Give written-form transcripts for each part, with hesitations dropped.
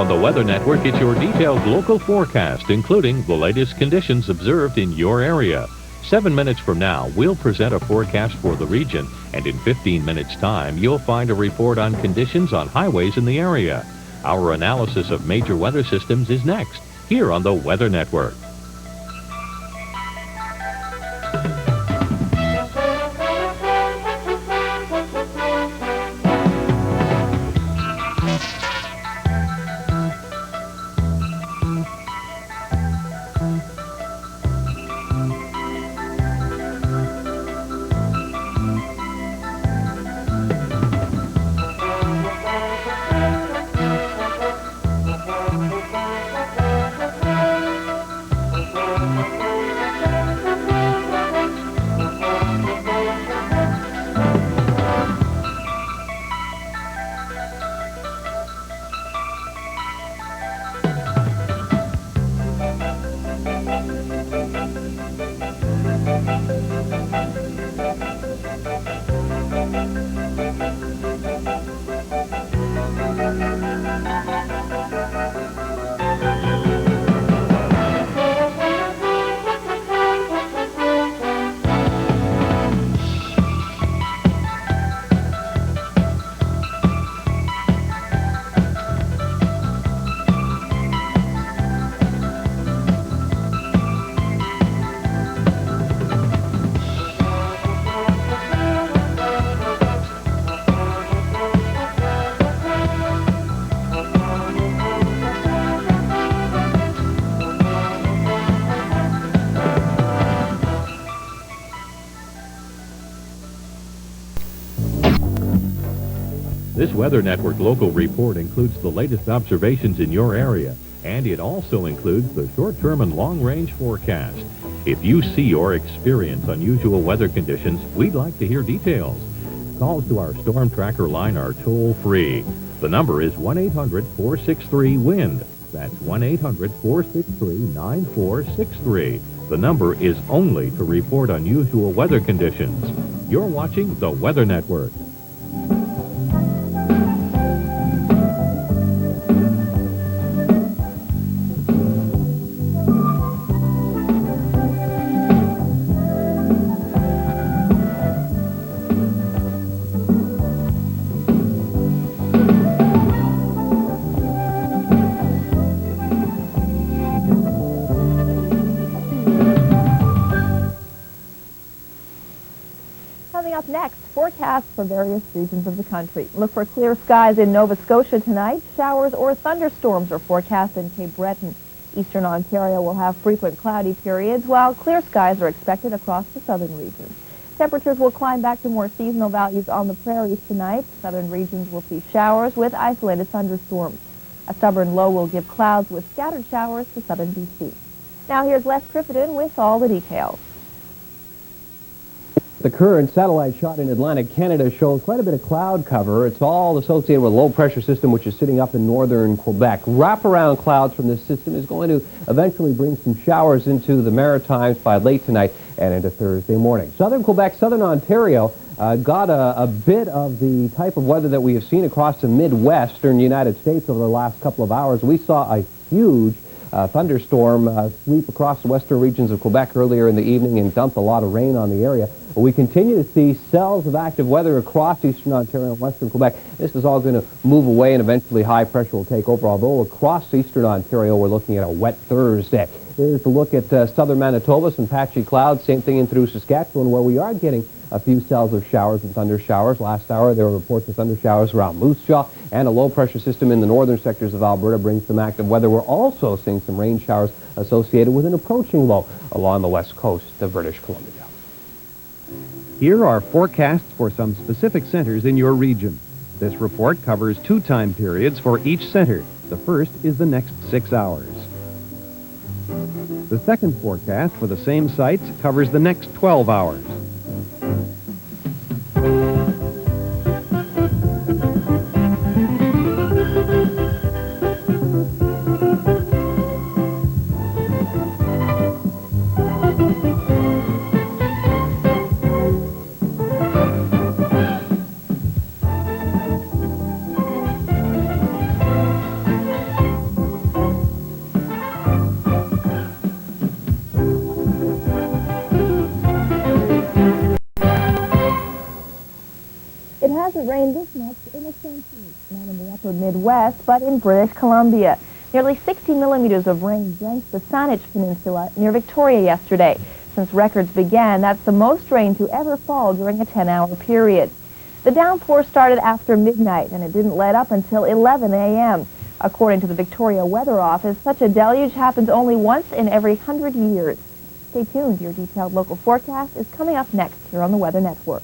on the Weather Network, it's your detailed local forecast, including the latest conditions observed in your area. 7 minutes from now, we'll present a forecast for the region, and in 15 minutes' time, you'll find a report on conditions on highways in the area. Our analysis of major weather systems is next, here on the Weather Network. This Weather Network local report includes the latest observations in your area, and it also includes the short-term and long-range forecast. If you see or experience unusual weather conditions, we'd like to hear details. Calls to our Storm Tracker line are toll-free. The number is 1-800-463-WIND. That's 1-800-463-9463. The number is only to report unusual weather conditions. You're watching the Weather Network. Coming up next, forecasts for various regions of the country. Look for clear skies in Nova Scotia tonight. Showers or thunderstorms are forecast in Cape Breton. Eastern Ontario will have frequent cloudy periods, while clear skies are expected across the southern regions. Temperatures will climb back to more seasonal values on the prairies tonight. Southern regions will see showers with isolated thunderstorms. A stubborn low will give clouds with scattered showers to southern BC. Now here's Les Crittenden with all the details. The current satellite shot in Atlantic Canada shows quite a bit of cloud cover. It's all associated with a low-pressure system which is sitting up in northern Quebec. Wraparound clouds from this system is going to eventually bring some showers into the Maritimes by late tonight and into Thursday morning. Southern Quebec, southern Ontario got a bit of the type of weather that we have seen across the Midwestern United States over the last couple of hours. We saw a huge thunderstorm sweep across the western regions of Quebec earlier in the evening and dumped a lot of rain on the area. We continue to see cells of active weather across eastern Ontario and western Quebec. This is all going to move away and eventually high pressure will take over, although across eastern Ontario we're looking at a wet Thursday. Here's a look at southern Manitoba, some patchy clouds, same thing in through Saskatchewan where we are getting a few cells of showers and thunder showers. Last hour there were reports of thunder showers around Moose Jaw, and a low pressure system in the northern sectors of Alberta brings some active weather. We're also seeing some rain showers associated with an approaching low along the west coast of British Columbia. Here are forecasts for some specific centers in your region. This report covers 2 time periods for each center. The first is the next 6 hours. The second forecast for the same sites covers the next 12 hours. It hasn't rained this much in a century, not in the upper Midwest, but in British Columbia. Nearly 60 millimeters of rain drenched the Saanich Peninsula near Victoria yesterday. Since records began, that's the most rain to ever fall during a 10-hour period. The downpour started after midnight, and it didn't let up until 11 a.m. According to the Victoria Weather Office, such a deluge happens only once in every 100 years. Stay tuned. Your detailed local forecast is coming up next here on the Weather Network.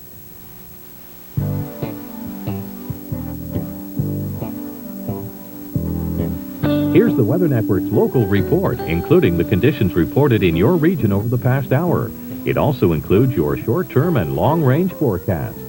Here's the Weather Network's local report, including the conditions reported in your region over the past hour. It also includes your short-term and long-range forecast.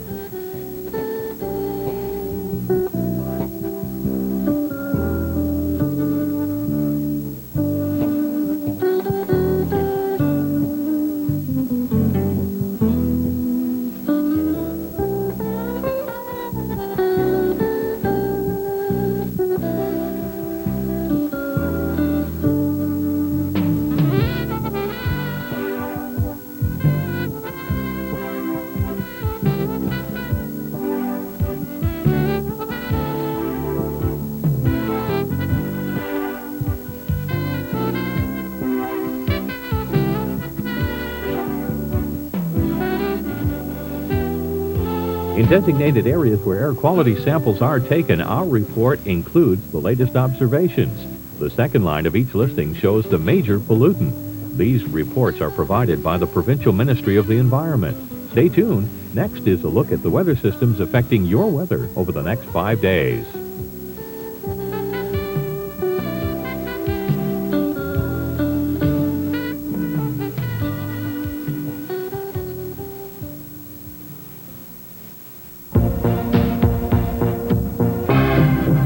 In designated areas where air quality samples are taken, our report includes the latest observations. The second line of each listing shows the major pollutant. These reports are provided by the Provincial Ministry of the Environment. Stay tuned. Next is a look at the weather systems affecting your weather over the next 5 days.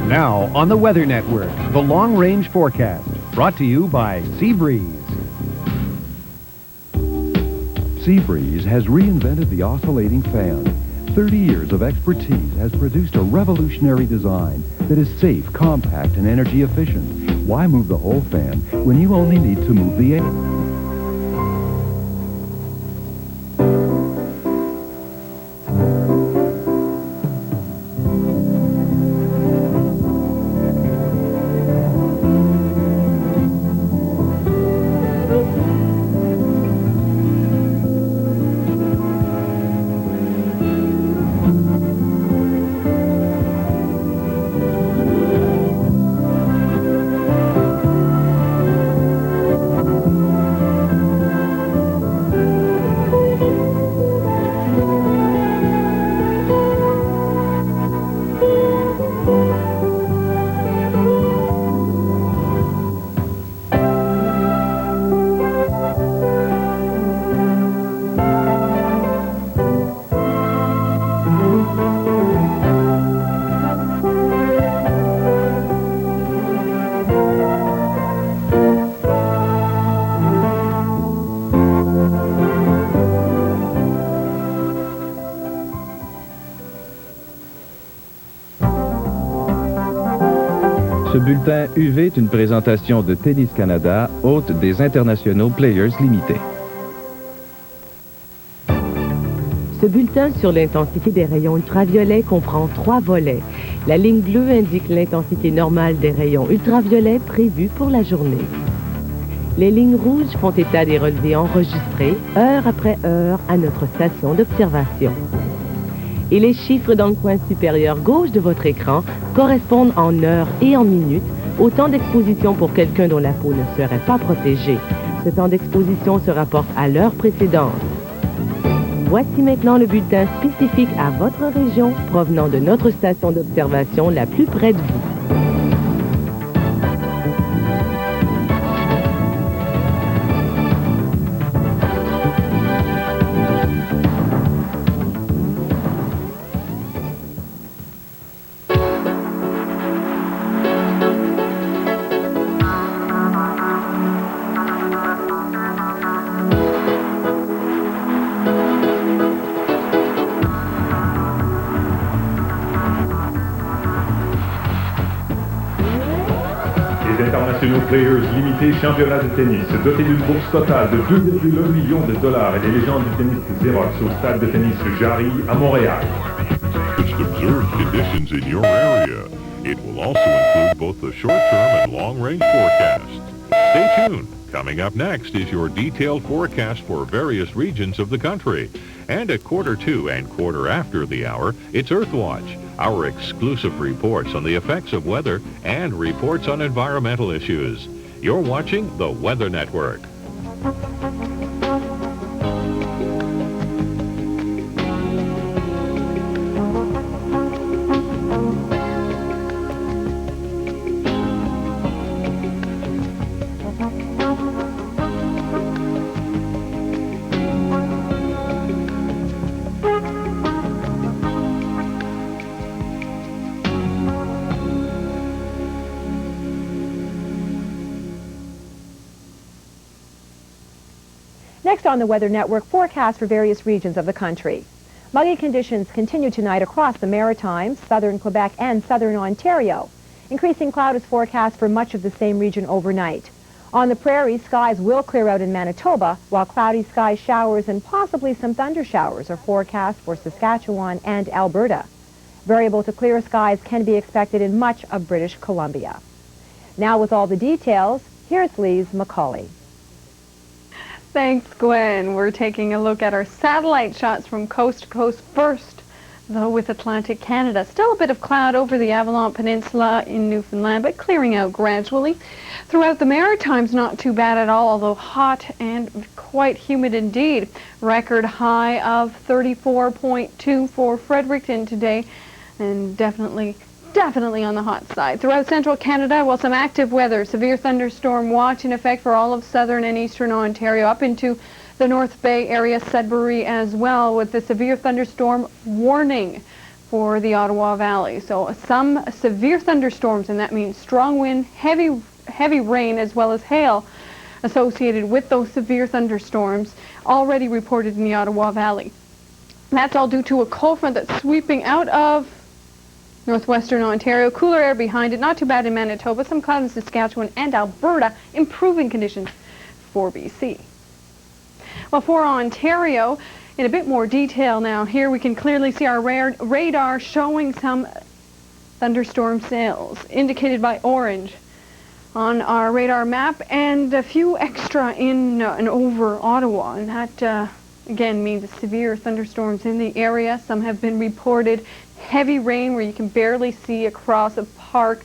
Now on the Weather Network, the Long Range Forecast, brought to you by Seabreeze. Seabreeze has reinvented the oscillating fan. 30 years of expertise has produced a revolutionary design that is safe, compact, and energy efficient. Why move the whole fan when you only need to move the air? Ce bulletin UV est une présentation de Tennis Canada, hôte des internationaux Players Limités. Ce bulletin sur l'intensité des rayons ultraviolets comprend 3 volets. La ligne bleue indique l'intensité normale des rayons ultraviolets prévus pour la journée. Les lignes rouges font état des relevés enregistrés heure après heure à notre station d'observation. Et les chiffres dans le coin supérieur gauche de votre écran correspondent en heures et en minutes au temps d'exposition pour quelqu'un dont la peau ne serait pas protégée. Ce temps d'exposition se rapporte à l'heure précédente. Voici maintenant le bulletin spécifique à votre région provenant de notre station d'observation la plus près de vous. Internationaux Players Limités championnat de tennis, doté d'une bourse totale de 2,1 millions de dollars et des légendes du tennis Xerox au stade de tennis Jarry à Montréal. latest observed conditions in your area. It will also include both the short-term and long-range forecasts. Stay tuned. Coming up next is your detailed forecast for various regions of the country. And at 1:45 and quarter after the hour, it's Earthwatch, our exclusive reports on the effects of weather and reports on environmental issues. You're watching the Weather Network. Next on the Weather Network, forecast for various regions of the country. Muggy conditions continue tonight across the Maritimes, southern Quebec and southern Ontario. Increasing cloud is forecast for much of the same region overnight. On the prairies, skies will clear out in Manitoba, while cloudy sky showers and possibly some thunder showers are forecast for Saskatchewan and Alberta. Variable to clear skies can be expected in much of British Columbia. Now with all the details, here's Lise Macaulay. Thanks, Gwen. We're taking a look at our satellite shots from coast to coast first, though with Atlantic Canada. Still a bit of cloud over the Avalon Peninsula in Newfoundland, but clearing out gradually. Throughout the Maritimes, not too bad at all, although hot and quite humid indeed. Record high of 34.2 for Fredericton today, and definitely on the hot side. Throughout central Canada, well, some active weather. Severe thunderstorm watch in effect for all of southern and eastern Ontario, up into the North Bay area, Sudbury as well, with the severe thunderstorm warning for the Ottawa Valley. So some severe thunderstorms, and that means strong wind, heavy rain, as well as hail associated with those severe thunderstorms already reported in the Ottawa Valley. That's all due to a cold front that's sweeping out of northwestern Ontario. Cooler air behind it. Not too bad in Manitoba. Some cloud in Saskatchewan and Alberta. Improving conditions for BC. Well, for Ontario, in a bit more detail now, here we can clearly see our radar showing some thunderstorm cells indicated by orange on our radar map, and a few extra in and over Ottawa. And that, again, means severe thunderstorms in the area. Some have been reported. Heavy rain where you can barely see across a park,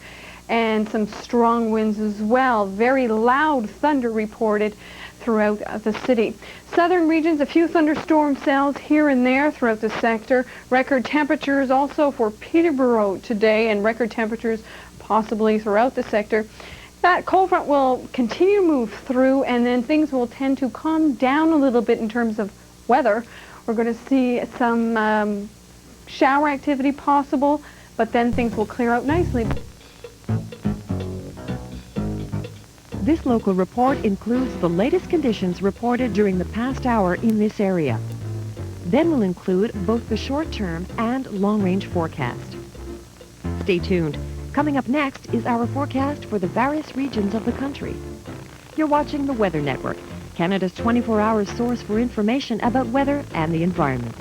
and some strong winds as well. Very loud thunder reported throughout the city. Southern regions, a few thunderstorm cells here and there throughout the sector. Record temperatures also for Peterborough today, and record temperatures possibly throughout the sector. That cold front will continue to move through, and then things will tend to calm down a little bit in terms of weather. We're going to see some shower activity possible, but then things will clear out nicely. This local report includes the latest conditions reported during the past hour in this area. Then we'll include both the short-term and long-range forecast. Stay tuned. Coming up next is our forecast for the various regions of the country. You're watching the Weather Network, Canada's 24-hour source for information about weather and the environment.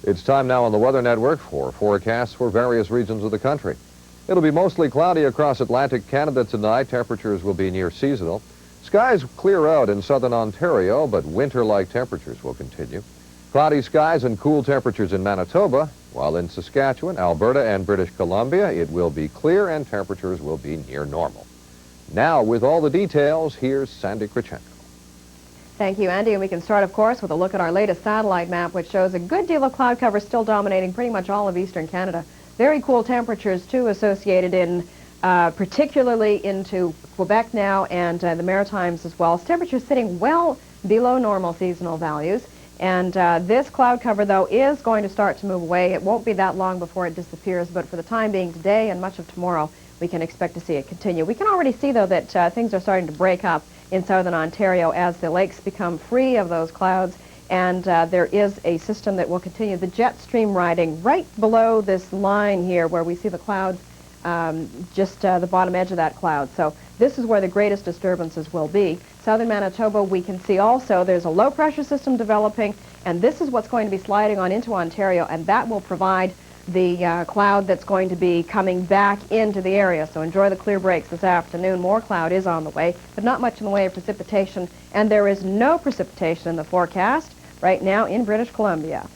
It's time now on the Weather Network for forecasts for various regions of the country. It'll be mostly cloudy across Atlantic Canada tonight. Temperatures will be near seasonal. Skies clear out in southern Ontario, but winter-like temperatures will continue. Cloudy skies and cool temperatures in Manitoba, while in Saskatchewan, Alberta, and British Columbia, it will be clear and temperatures will be near normal. Now, with all the details, here's Sandy Krichenko. Thank you, Andy. And we can start, of course, with a look at our latest satellite map, which shows a good deal of cloud cover still dominating pretty much all of eastern Canada. Very cool temperatures, too, associated in particularly into Quebec now and the Maritimes as well. Temperatures sitting well below normal seasonal values. And this cloud cover, though, is going to start to move away. It won't be that long before it disappears, but for the time being today and much of tomorrow, we can expect to see it continue. We can already see, though, that things are starting to break up in southern Ontario as the lakes become free of those clouds, and there is a system that will continue. The jet stream riding right below this line here where we see the clouds, just the bottom edge of that cloud. So this is where the greatest disturbances will be. Southern Manitoba, we can see also there's a low pressure system developing, and this is what's going to be sliding on into Ontario, and that will provide the cloud that's going to be coming back into the area. So enjoy the clear breaks this afternoon. More cloud is on the way, but not much in the way of precipitation, and there is no precipitation in the forecast right now in British Columbia.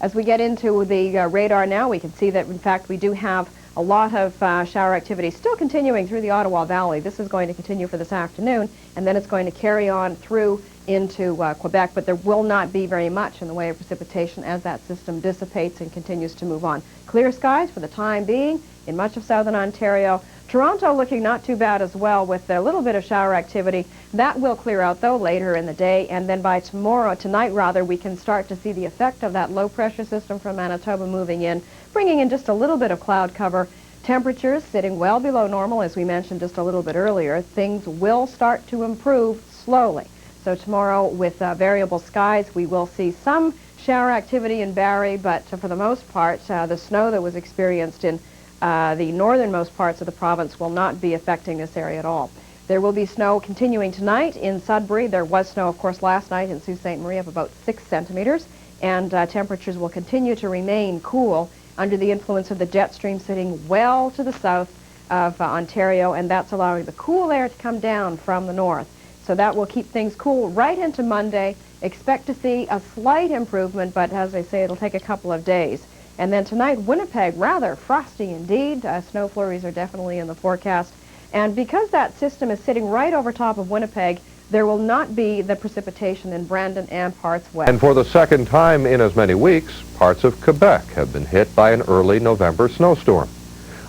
As we get into the radar now, we can see that, in fact, we do have a lot of shower activity still continuing through the Ottawa Valley. This is going to continue for this afternoon, and then it's going to carry on through into Quebec, but there will not be very much in the way of precipitation as that system dissipates and continues to move on. Clear skies for the time being in much of southern Ontario. Toronto looking not too bad as well with a little bit of shower activity. That will clear out, though, later in the day, and then by tonight rather, we can start to see the effect of that low pressure system from Manitoba moving in, bringing in just a little bit of cloud cover. Temperatures sitting well below normal, as we mentioned just a little bit earlier. Things will start to improve slowly. So tomorrow, with variable skies, we will see some shower activity in Barrie, but for the most part, the snow that was experienced in the northernmost parts of the province will not be affecting this area at all. There will be snow continuing tonight in Sudbury. There was snow, of course, last night in Sault Ste. Marie of about 6 centimeters, and temperatures will continue to remain cool under the influence of the jet stream sitting well to the south of Ontario, and that's allowing the cool air to come down from the north. So that will keep things cool right into Monday. Expect to see a slight improvement, but as I say, it'll take a couple of days. And then tonight, Winnipeg, rather frosty indeed. Snow flurries are definitely in the forecast. And because that system is sitting right over top of Winnipeg, there will not be the precipitation in Brandon and parts west. And for the second time in as many weeks, parts of Quebec have been hit by an early November snowstorm.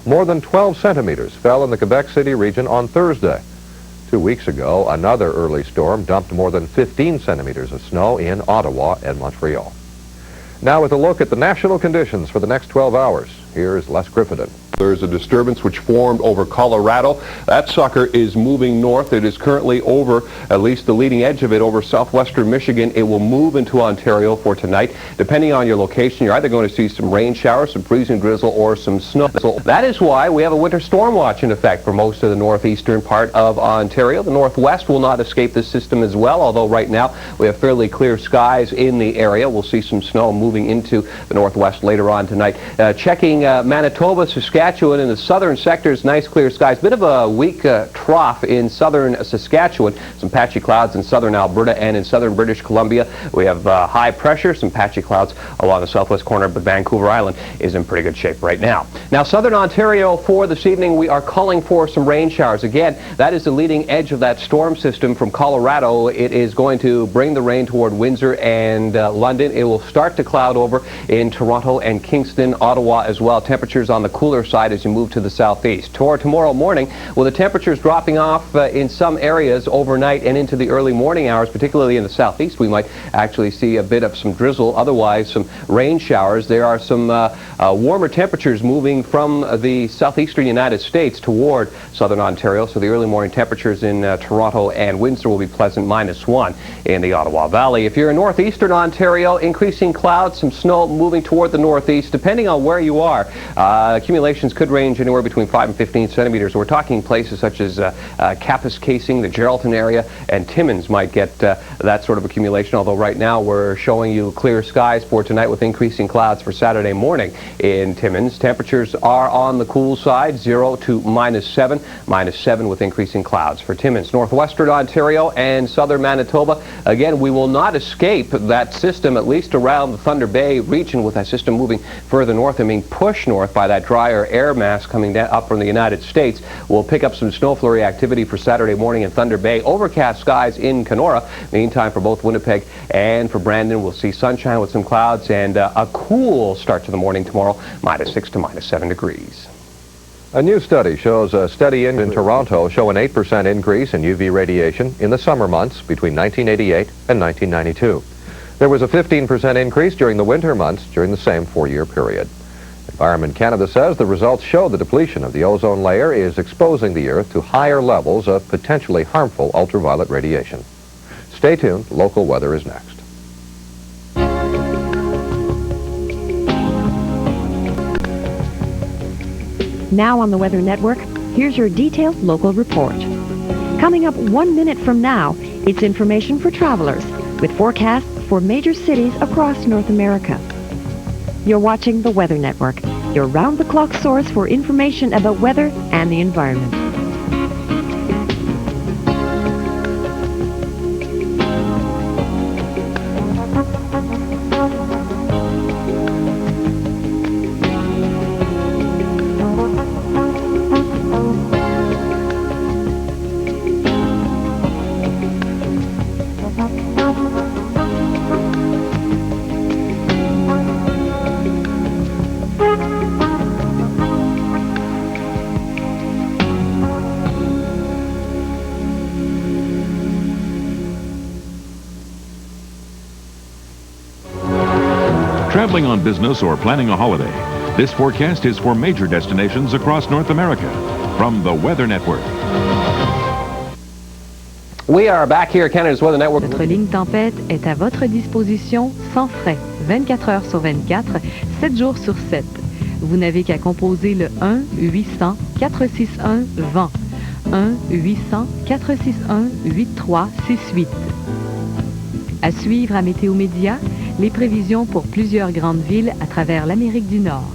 More than 12 centimeters fell in the Quebec City region on Thursday. 2 weeks ago, another early storm dumped more than 15 centimeters of snow in Ottawa and Montreal. Now with a look at the national conditions for the next 12 hours, here's Les Griffithon. There's a disturbance which formed over Colorado. That sucker is moving north. It is currently over, at least the leading edge of it, over southwestern Michigan. It will move into Ontario for tonight. Depending on your location, you're either going to see some rain showers, some freezing drizzle, or some snow. So that is why we have a winter storm watch in effect for most of the northeastern part of Ontario. The northwest will not escape this system as well, although right now we have fairly clear skies in the area. We'll see some snow moving into the northwest later on tonight. Checking Manitoba, Saskatchewan, in the southern sectors, nice clear skies. Bit of a weak trough in southern Saskatchewan. Some patchy clouds in southern Alberta and in southern British Columbia. We have high pressure, some patchy clouds along the southwest corner, but Vancouver Island is in pretty good shape right now. Now, southern Ontario for this evening, we are calling for some rain showers. Again, that is the leading edge of that storm system from Colorado. It is going to bring the rain toward Windsor and London. It will start to cloud over in Toronto and Kingston, Ottawa as well. Temperatures on the cooler side as you move to the southeast. Toward tomorrow morning, with the temperatures dropping off in some areas overnight and into the early morning hours, particularly in the southeast, we might actually see a bit of some drizzle, otherwise some rain showers. There are some warmer temperatures moving from the southeastern United States toward southern Ontario, so the early morning temperatures in Toronto and Windsor will be pleasant, -1 in the Ottawa Valley. If you're in northeastern Ontario, increasing clouds, some snow moving toward the northeast, depending on where you are. Accumulations could range anywhere between 5 and 15 centimeters. We're talking places such as Kapuskasing, the Geraldton area, and Timmins might get that sort of accumulation, although right now we're showing you clear skies for tonight with increasing clouds for Saturday morning in Timmins. Temperatures are on the cool side, 0 to -7, -7 with increasing clouds for Timmins. Northwestern Ontario and southern Manitoba, again, we will not escape that system, at least around the Thunder Bay region, with that system moving further north and being pushed north by that drier air mass coming down up from the United States. We'll pick up some snow flurry activity for Saturday morning in Thunder Bay. Overcast skies in Kenora. Meantime, for both Winnipeg and for Brandon, we'll see sunshine with some clouds and a cool start to the morning tomorrow, -6 to -7 degrees. A new study shows a steady in Toronto show an 8% increase in UV radiation in the summer months between 1988 and 1992. There was a 15% increase during the winter months during the same 4-year period. Environment Canada says the results show the depletion of the ozone layer is exposing the Earth to higher levels of potentially harmful ultraviolet radiation. Stay tuned. Local weather is next. Now on the Weather Network, here's your detailed local report. Coming up 1 minute from now, it's information for travelers with forecasts for major cities across North America. You're watching the Weather Network, your round-the-clock source for information about weather and the environment. Traveling on business or planning a holiday, this forecast is for major destinations across North America. From the Weather Network. We are back here at Canada's Weather Network. Notre ligne tempête est à votre disposition sans frais, 24 heures sur 24, 7 jours sur 7. Vous n'avez qu'à composer le 1-800-461-VENT. 1-800-461-8368. À suivre à Météo Média, les prévisions pour plusieurs grandes villes à travers l'Amérique du Nord.